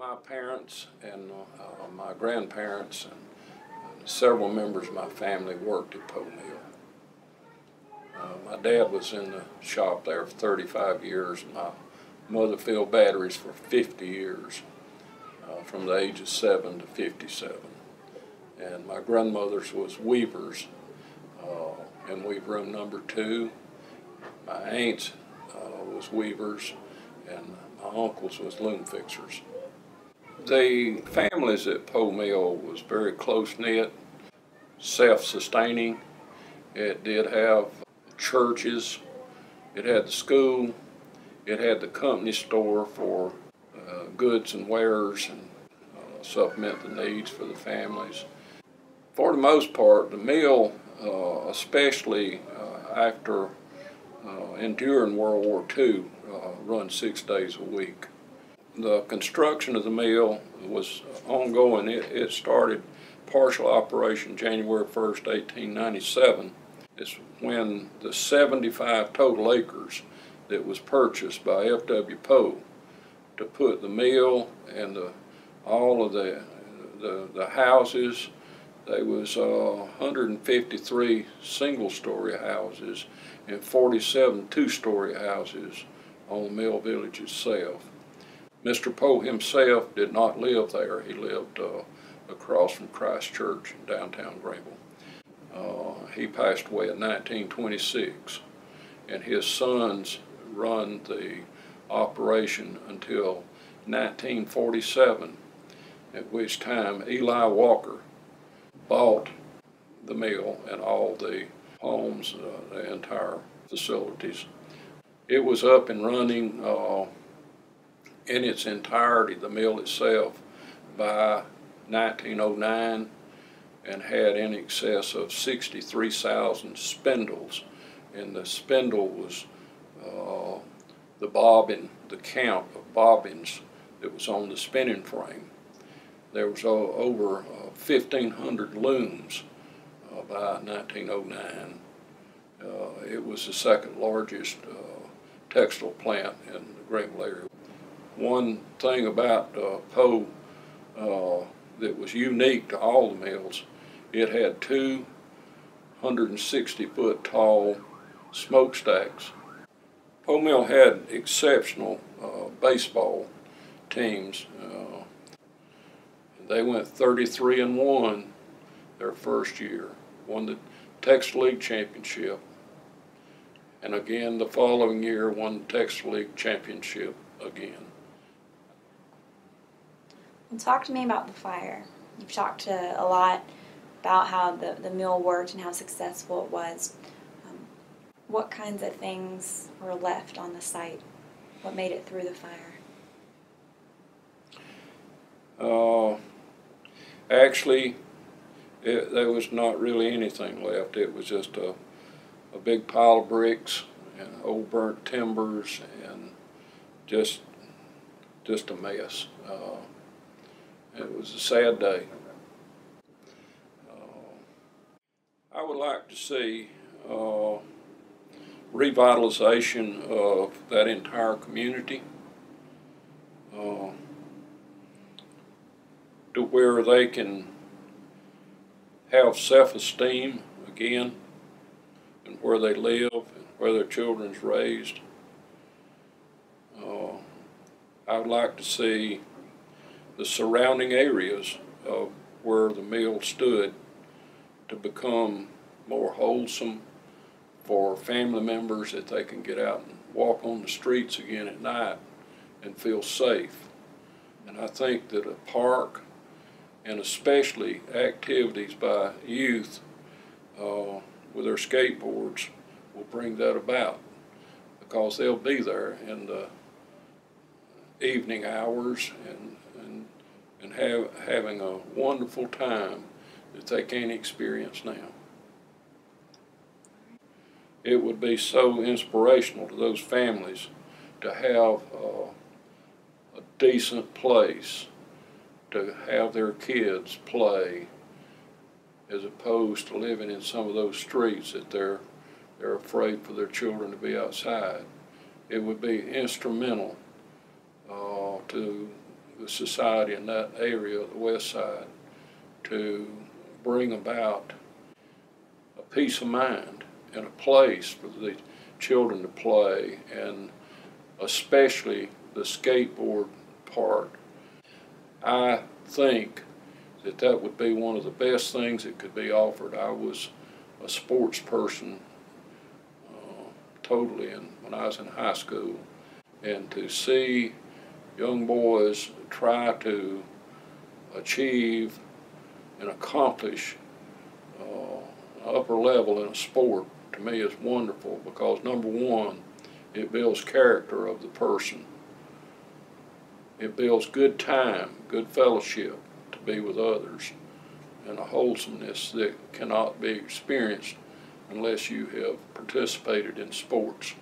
My parents and my grandparents and several members of my family worked at Poe Mill. My dad was in the shop there for 35 years, and my mother filled batteries for 50 years, from the age of 7 to 57. And my grandmother's was weavers in weave room number 2. My aunt's was weavers, and my uncle's was loom fixers. The families at Poe Mill was very close-knit, self-sustaining. It did have churches, it had the school, it had the company store for goods and wares and supplement the needs for the families. For the most part, the mill, especially after enduring World War II, run 6 days a week. The construction of the mill was ongoing. It started partial operation January 1st, 1897. It's when the 75 total acres that was purchased by F.W. Poe to put the mill and all of the houses. There was 153 single-story houses and 47 two-story houses on the mill village itself. Mr. Poe himself did not live there. He lived across from Christ Church in downtown Greenville. He passed away in 1926, and his sons run the operation until 1947, at which time Eli Walker bought the mill and all the homes, the entire facilities. It was up and running in its entirety, the mill itself, by 1909, and had in excess of 63,000 spindles. And the spindle was the bobbin, the count of bobbins that was on the spinning frame. There was over 1,500 looms by 1909. It was the second largest textile plant in the Greenville area. One thing about Poe that was unique to all the mills, it had 2 160-foot tall smokestacks. Poe Mill had exceptional baseball teams. They went 33-1 their first year, won the Texas League Championship, and again the following year won the Texas League Championship again. And talk to me about the fire. You've talked a lot about how the mill worked and how successful it was. What kinds of things were left on the site? What made it through the fire? Actually, there was not really anything left. It was just a big pile of bricks and old burnt timbers and just a mess. It was a sad day. I would like to see revitalization of that entire community to where they can have self-esteem again, and where they live and where their children's raised. I would like to see the surrounding areas of where the mill stood to become more wholesome for family members, that they can get out and walk on the streets again at night and feel safe. And I think that a park, and especially activities by youth with their skateboards, will bring that about, because they'll be there in the evening hours and having a wonderful time that they can't experience now. It would be so inspirational to those families to have a decent place to have their kids play, as opposed to living in some of those streets that they're afraid for their children to be outside. It would be instrumental to the society in that area of the west side to bring about a peace of mind and a place for the children to play, and especially the skateboard part. I think that that would be one of the best things that could be offered. I was a sports person totally when I was in high school, and to see young boys try to achieve and accomplish upper level in a sport, to me, is wonderful, because number one, it builds character of the person. It builds good time, good fellowship to be with others, and a wholesomeness that cannot be experienced unless you have participated in sports.